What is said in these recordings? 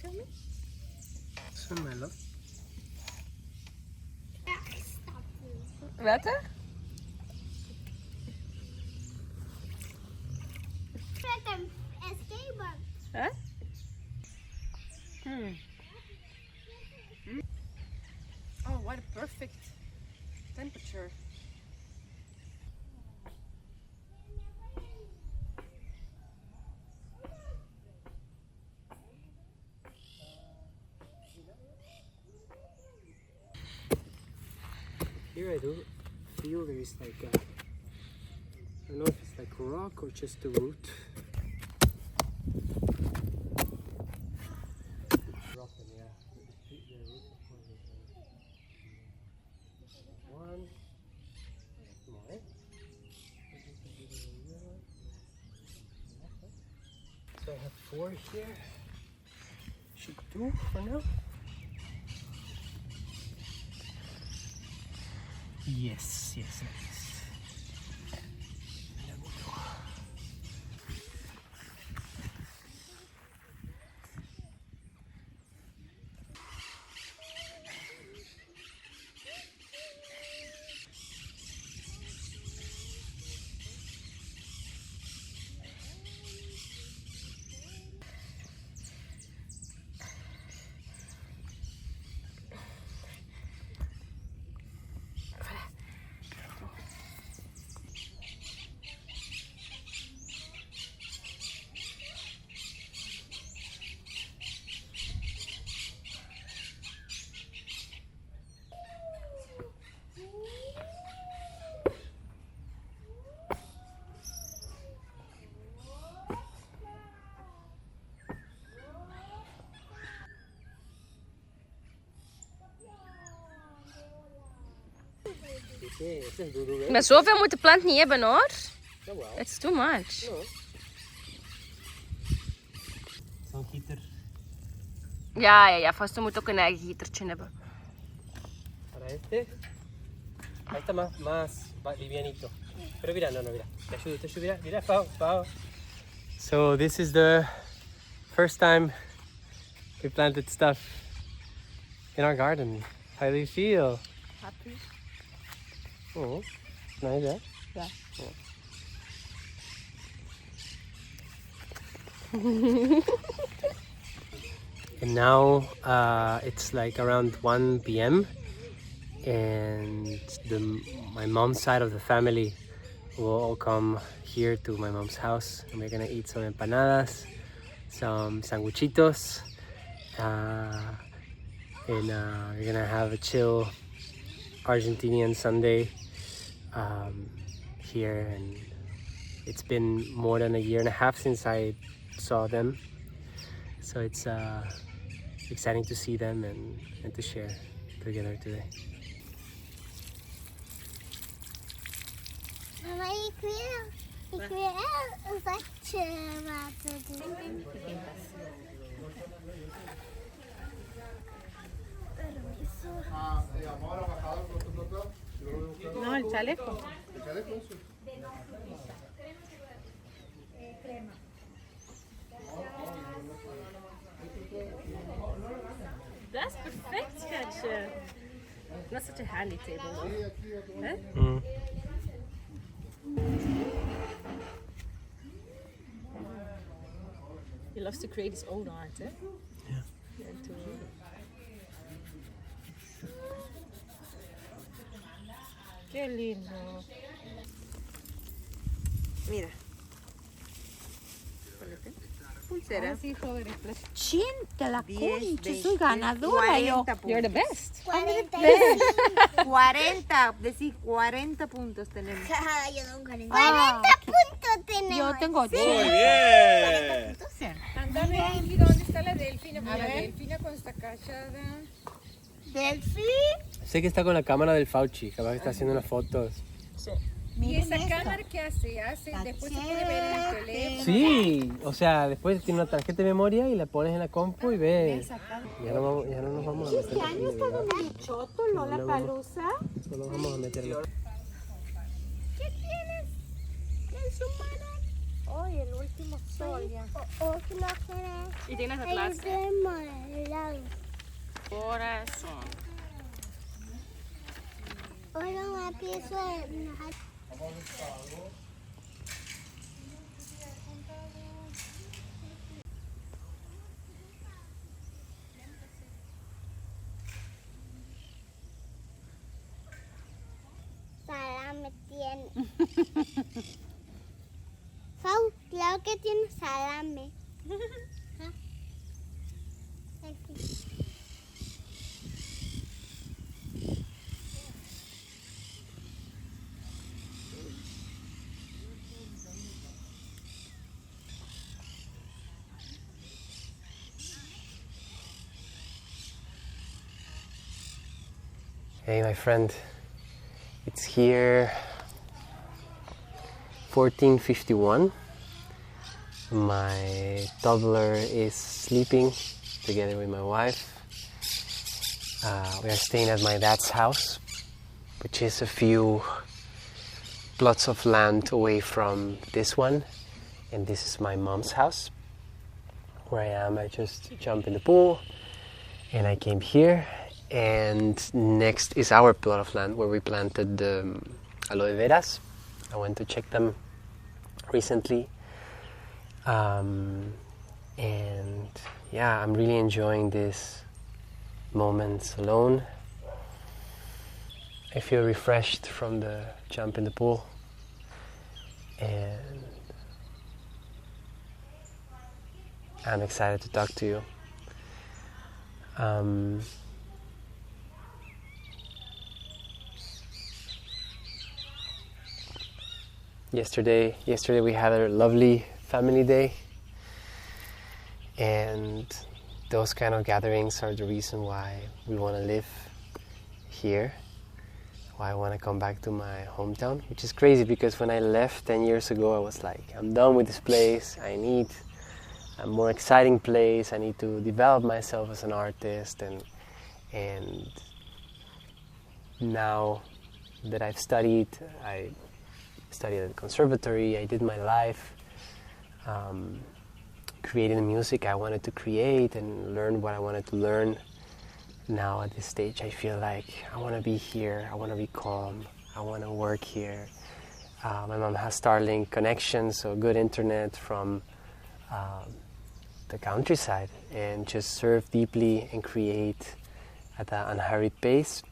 Tell me. Smell it. Warte. Huh? Oh, what a perfect temperature. Here I do feel there is like a, I don't know if it's like rock or just the root. One more. So I have 4 here. Should do for now. Yes, yes, yes. There we go. Maar zoveel moet de plant niet hebben hoor. Jawel. It's too much. Zo'n gieter. Ja, vast moet ook een eigen gietertje hebben. Para este. Ahí está más livianito. Pero mira, no, mira. Te ayudo, mira, Pau. So this is the first time we planted stuff in our garden. How do you feel? Happy. Oh, nice, eh? Yeah. And now it's like around 1 p.m. and my mom's side of the family will all come here to my mom's house, and we're gonna eat some empanadas, some sanguchitos, and we're gonna have a chill Argentinian Sunday here. And it's been more than 1.5 years since I saw them, so it's exciting to see them and to share together today. Mama, ik wil een zakje water doen. No, el chaleco. Dat is perfect, schatje. That's such a handy table, though. Huh? He loves to create his own art, eh? Yeah. And to... Qué lindo. Mira. Pulsera. Sí, jóvenes. Te la 10, concha, 20, soy ganadora yo. 40 You're the puntos. best. 40, decir 40 puntos tenemos. Yo tengo 40 puntos tenemos. Yo tengo 8. Muy bien. Ándame, Delfi, ¿dónde está la Delfina? La Delfina con esta cachada. Delphi. Sé que está con la cámara del Fauci, capaz que está haciendo unas fotos. ¿Y esa cámara qué hace? Después se puede ver en el teléfono. Sí, o sea, después tiene una tarjeta de memoria y la pones en la compu y ves. Ya no nos vamos a meter. ¿Este año está donde Choto, Lola Palusa? Solo vamos a meterlo. ¿Qué tienes en su mano? Hoy, el último sol ya. Ik denk dat het Hay laatste is. de morado. Corazón. Ahora me empiezo a enojar. Salame tiene. Fau, claro que tiene salame. ¿Ah? Aquí. Hey, my friend. It's here 14:51. My toddler is sleeping together with my wife. We are staying at my dad's house, which is a few plots of land away from this one. And this is my mom's house. Where I am, I just jump in the pool and I came here. And next is our plot of land where we planted the aloe veras. I went to check them recently. And yeah, I'm really enjoying these moments alone. I feel refreshed from the jump in the pool. And I'm excited to talk to you. Yesterday we had a lovely family day, and those kind of gatherings are the reason why we want to live here, why I want to come back to my hometown, which is crazy because when I left 10 years ago I was like, I'm done with this place, I need a more exciting place, I need to develop myself as an artist, and now that I've studied, I studied at the conservatory, I did my life creating the music I wanted to create and learn what I wanted to learn. Now at this stage I feel like I want to be here, I want to be calm, I want to work here. My mom has Starlink connection, so good internet from the countryside, and just serve deeply and create at an unhurried pace.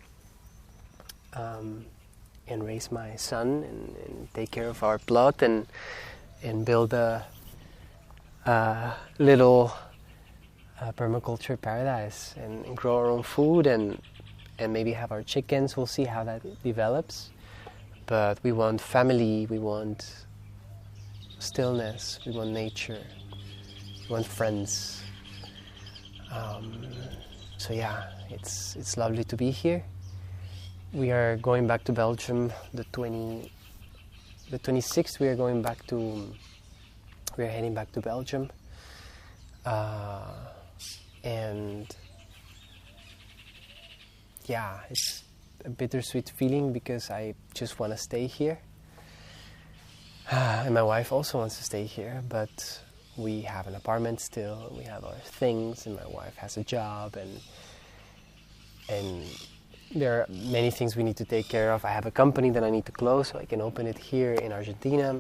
And raise my son and take care of our plot and build a little permaculture paradise and grow our own food and maybe have our chickens. We'll see how that develops. But we want family, we want stillness, we want nature, we want friends. So yeah, it's lovely to be here. We are going back to Belgium the 26th. We are heading back to Belgium, and yeah, it's a bittersweet feeling because I just want to stay here, and my wife also wants to stay here, but we have an apartment still, we have our things, and my wife has a job, and there are many things we need to take care of. I have a company that I need to close so I can open it here in Argentina.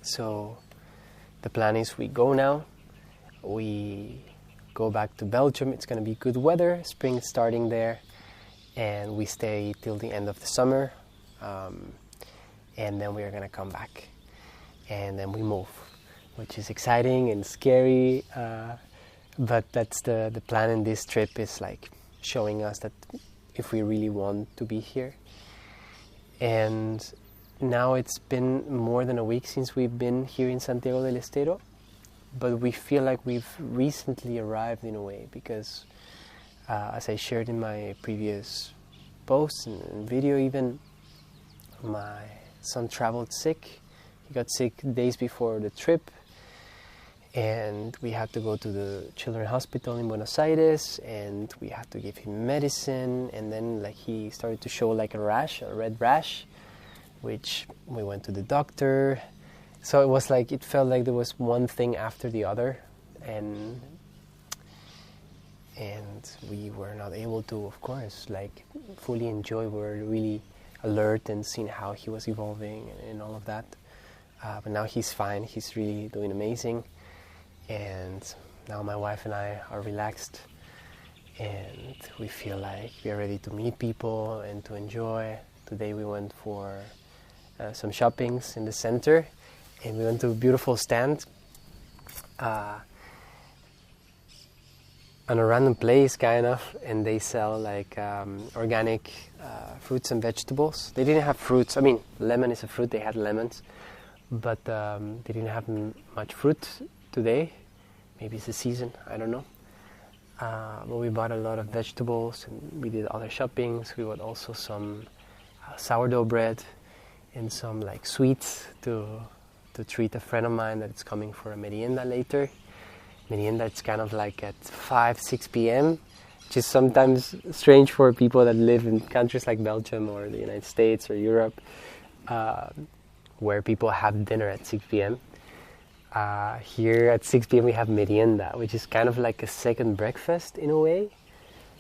So the plan is we go now. We go back to Belgium. It's going to be good weather. Spring is starting there. And we stay till the end of the summer. And then we are going to come back. And then we move, which is exciting and scary. But that's the plan in this trip, is like showing us that if we really want to be here. And now it's been more than a week since we've been here in Santiago del Estero, but we feel like we've recently arrived in a way because as I shared in my previous posts and video even, my son traveled sick. He got sick days before the trip, and we had to go to the children's hospital in Buenos Aires, and we had to give him medicine, and then like he started to show like a rash, a red rash, which we went to the doctor, So it was like, it felt like there was one thing after the other, and we were not able to, of course, like fully enjoy. We were really alert and seeing how he was evolving and all of that. But now he's fine. He's really doing amazing, and now my wife and I are relaxed, and we feel like we are ready to meet people and to enjoy. Today we went for some shoppings in the center, and we went to a beautiful stand on a random place, kind of, and they sell like organic fruits and vegetables. They didn't have fruits. I mean, lemon is a fruit. They had lemons, but they didn't have much fruit today. Maybe it's the season. I don't know. But we bought a lot of vegetables, and we did other shoppings. We bought also some sourdough bread and some like sweets to treat a friend of mine that is coming for a merienda later. Merienda, it's kind of like at 5-6 p.m., which is sometimes strange for people that live in countries like Belgium or the United States or Europe, where people have dinner at 6 p.m. Here at 6 p.m. we have merienda, which is kind of like a second breakfast in a way.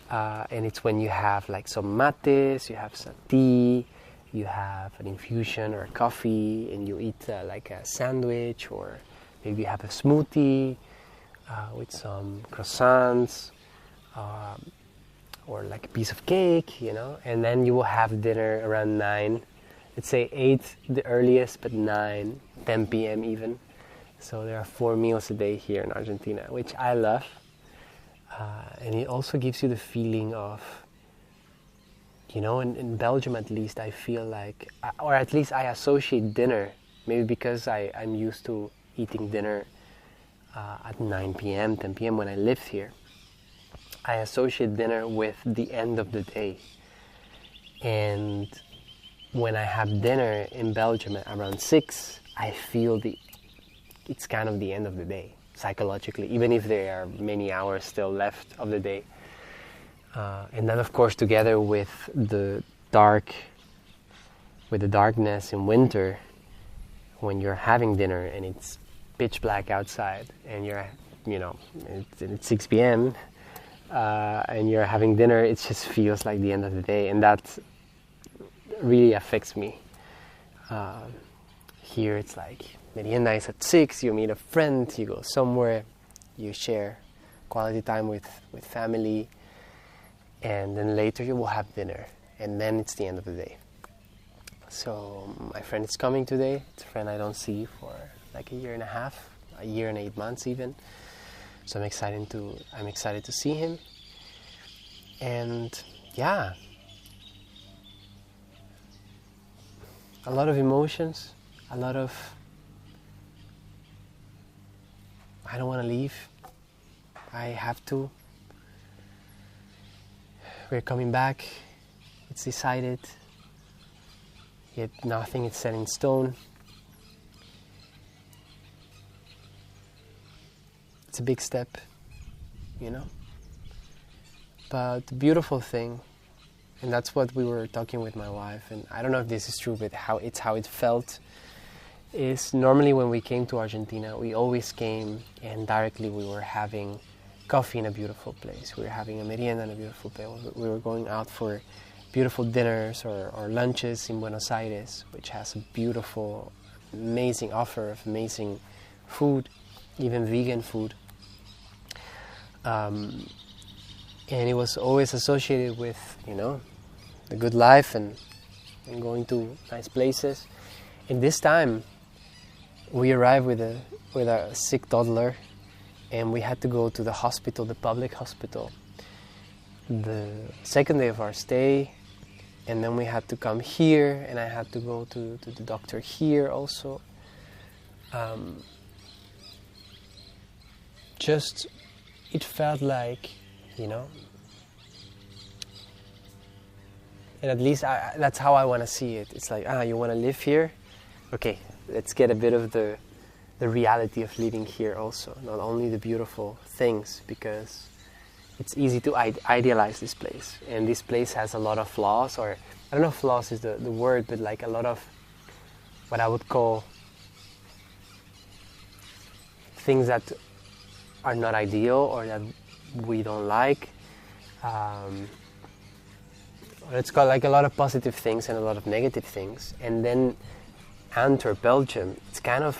And it's when you have like some mates, you have some tea, you have an infusion or a coffee, and you eat like a sandwich, or maybe you have a smoothie with some croissants, or like a piece of cake, you know, and then you will have dinner around 9. Let's say 8 the earliest, but 9, 10 p.m. even. So there are 4 meals a day here in Argentina, which I love. And it also gives you the feeling of, you know, in Belgium at least, I feel like, or at least I associate dinner, maybe because I'm used to eating dinner at 9 p.m., 10 p.m. when I lived here. I associate dinner with the end of the day. And when I have dinner in Belgium at around 6, I feel it's kind of the end of the day, psychologically, even if there are many hours still left of the day. And then, of course, together with the darkness in winter, when you're having dinner and it's pitch black outside, and it's 6 p.m. And you're having dinner, it just feels like the end of the day, and that really affects me. Here it's like merienda is at 6, you meet a friend, you go somewhere, you share quality time with family, and then later you will have dinner, and then it's the end of the day. So my friend is coming today. It's a friend I don't see for like a year and a half, a year and 8 months even. So I'm excited to see him. And yeah, a lot of emotions, a lot of I don't want to leave. I have to. We're coming back. It's decided. Yet nothing is set in stone. It's a big step, you know. But the beautiful thing, and that's what we were talking with my wife, and I don't know if this is true, but how it felt, is normally when we came to Argentina, we always came and directly we were having coffee in a beautiful place. We were having a merienda in a beautiful place. We were going out for beautiful dinners or lunches in Buenos Aires, which has a beautiful, amazing offer of amazing food, even vegan food. And it was always associated with, you know, the good life and going to nice places. And this time, we arrived with a sick toddler, and we had to go to the hospital, the public hospital, the second day of our stay, and then we had to come here, and I had to go to the doctor here also. It felt like, you know, and at least that's how I want to see it. It's like, you want to live here? Okay, let's get a bit of the reality of living here also, not only the beautiful things, because it's easy to idealize this place, and this place has a lot of flaws, or I don't know if flaws is the word, but like a lot of what I would call things that are not ideal or that we don't like. It's got like a lot of positive things and a lot of negative things. And then Antwerp, Belgium, it's kind of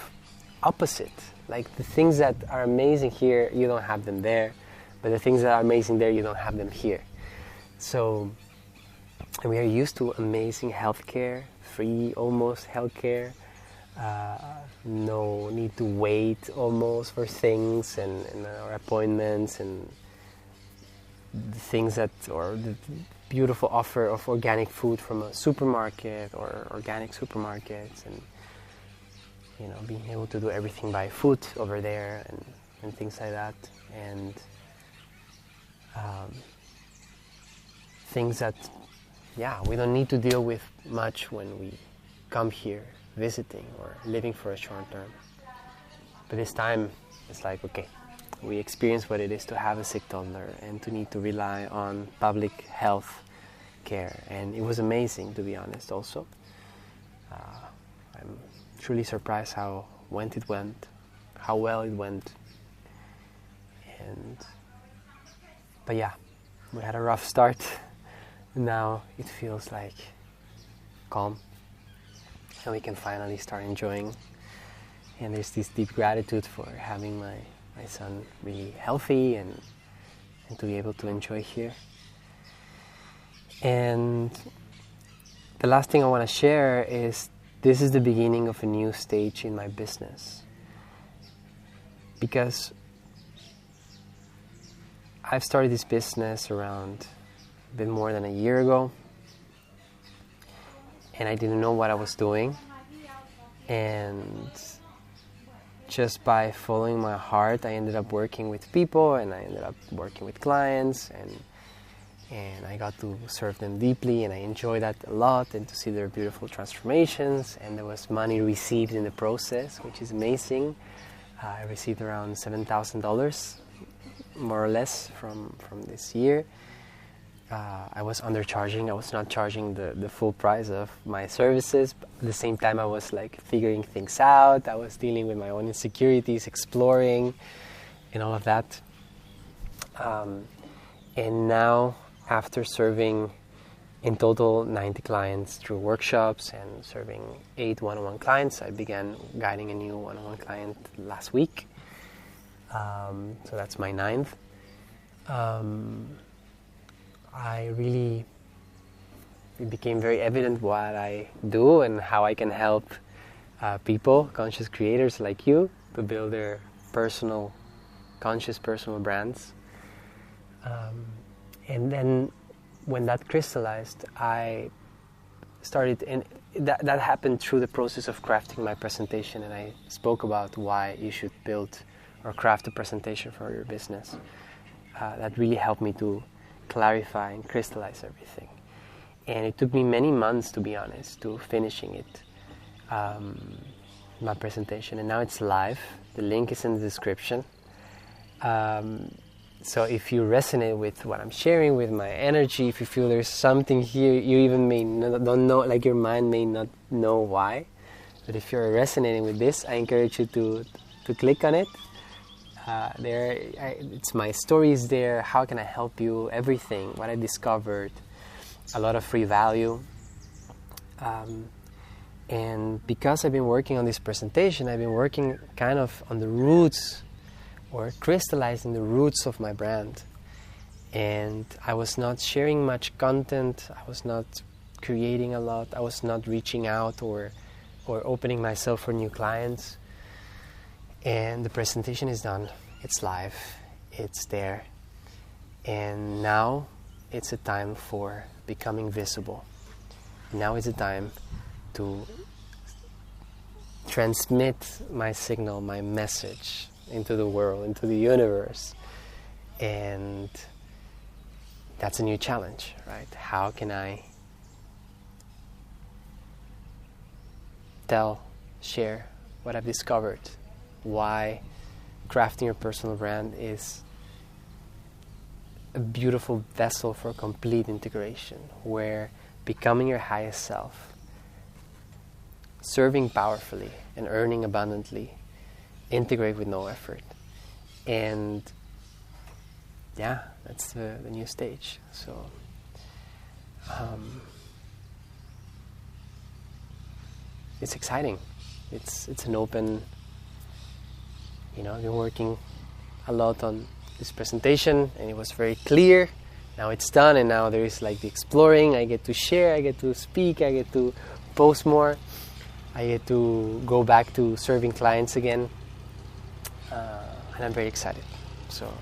opposite. Like the things that are amazing here, you don't have them there. But the things that are amazing there, you don't have them here. So we are used to amazing healthcare, free almost healthcare. No need to wait almost for things and our appointments and the things that, or the beautiful offer of organic food from a supermarket or organic supermarkets, and being able to do everything by foot over there and things like that, and things that we don't need to deal with much when we come here visiting or living for a short term. But this time it's like, okay, we experience what it is to have a sick toddler and to need to rely on public health care, and it was amazing, to be honest. Also I'm truly surprised how well it went. But yeah, we had a rough start. Now it feels like calm, and we can finally start enjoying. And there's this deep gratitude for having my son really healthy and to be able to enjoy here. And the last thing I want to share is this is the beginning of a new stage in my business, because I've started this business around a bit more than a year ago, and I didn't know what I was doing, and just by following my heart I ended up working with people, and I ended up working with clients, and I got to serve them deeply, and I enjoyed that a lot, and to see their beautiful transformations, and there was money received in the process, which is amazing. I received around $7,000 more or less from this year. I was undercharging. I was not charging the full price of my services, but at the same time I was like figuring things out. I was dealing with my own insecurities, exploring and all of that. And now, after serving in total 90 clients through workshops and serving 8 one-on-one clients, I began guiding a new one-on-one client last week. So that's my 9th. It became very evident what I do and how I can help people, conscious creators like you, to build their conscious personal brands. And then when that crystallized, I started, and that happened through the process of crafting my presentation, and I spoke about why you should build or craft a presentation for your business. That really helped me to clarify and crystallize everything. And it took me many months, to be honest, to finishing it, my presentation. And now it's live. The link is in the description. So if you resonate with what I'm sharing, with my energy, if you feel there's something here, you even don't know, like your mind may not know why. But if you're resonating with this, I encourage you to click on it. It's my stories there. How can I help you? Everything, what I discovered, a lot of free value. And because I've been working on this presentation, I've been working kind of on the roots, or crystallizing the roots of my brand. And I was not sharing much content. I was not creating a lot. I was not reaching out or opening myself for new clients. And the presentation is done. It's live. It's there. And now it's a time for becoming visible. Now it's a time to transmit my signal, my message into the world, into the universe. And that's a new challenge, right? How can I share what I've discovered? Why crafting your personal brand is a beautiful vessel for complete integration, where becoming your highest self, serving powerfully and earning abundantly, integrate with no effort. And yeah, that's the new stage. So it's exciting. It's an open, I've been working a lot on this presentation and it was very clear. Now it's done, and now there is like the exploring. I get to share, I get to speak, I get to post more, I get to go back to serving clients again, and I'm very excited. So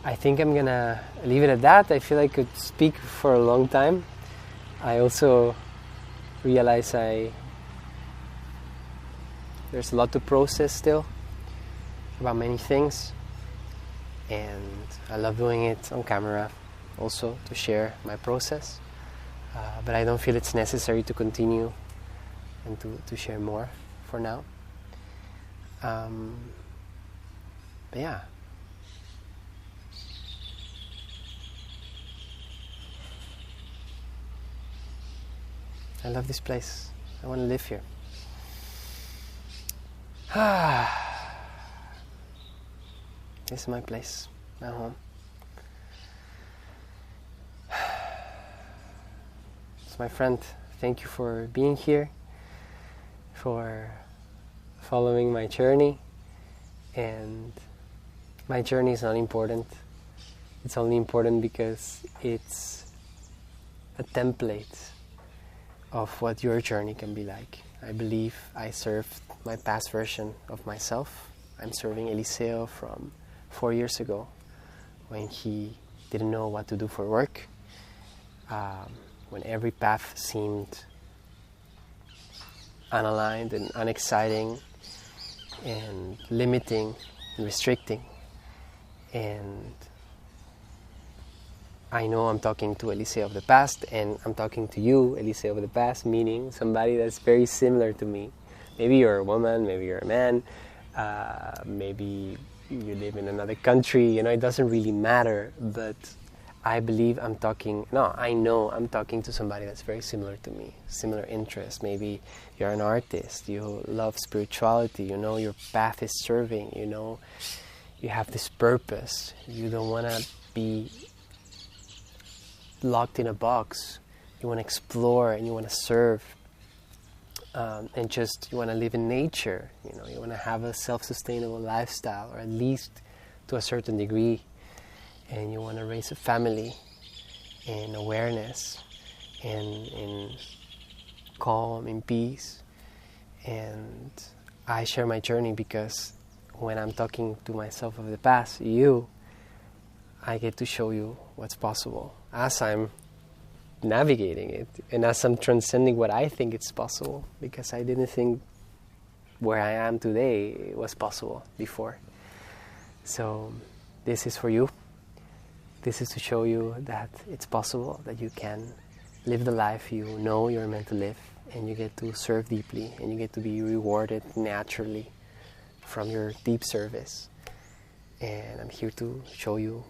I think I'm gonna leave it at that. I feel I could speak for a long time. I also realize there's a lot to process still about many things, and I love doing it on camera also to share my process, but I don't feel it's necessary to continue and to share more for now. But yeah, I love this place. I want to live here. This is my place, my home. So my friend, thank you for being here, for following my journey. And my journey is not important. It's only important because it's a template of what your journey can be like. I believe I served my past version of myself. I'm serving Eliseo from 4 years ago when he didn't know what to do for work, when every path seemed unaligned and unexciting and limiting and restricting. And I know I'm talking to Eliseo of the past, and I'm talking to you, Eliseo of the past, meaning somebody that's very similar to me. Maybe you're a woman, maybe you're a man, maybe you live in another country, it doesn't really matter, but I believe I know I'm talking to somebody that's very similar to me, similar interests. Maybe you're an artist, you love spirituality, your path is serving, you have this purpose, you don't want to be locked in a box, you want to explore and you want to serve, and just you want to live in nature, you want to have a self-sustainable lifestyle, or at least to a certain degree, and you want to raise a family in awareness and in calm, in peace. And I share my journey because when I'm talking to myself of the past, I get to show you what's possible as I'm navigating it and as I'm transcending what I think it's possible, because I didn't think where I am today was possible before. So this is for you. This is to show you that it's possible, that you can live the life you know you're meant to live, and you get to serve deeply, and you get to be rewarded naturally from your deep service. And I'm here to show you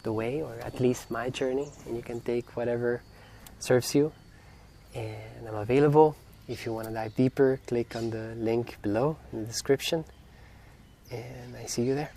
the way, or at least my journey, and you can take whatever serves you. And I'm available. If you want to dive deeper, click on the link below in the description, and I see you there.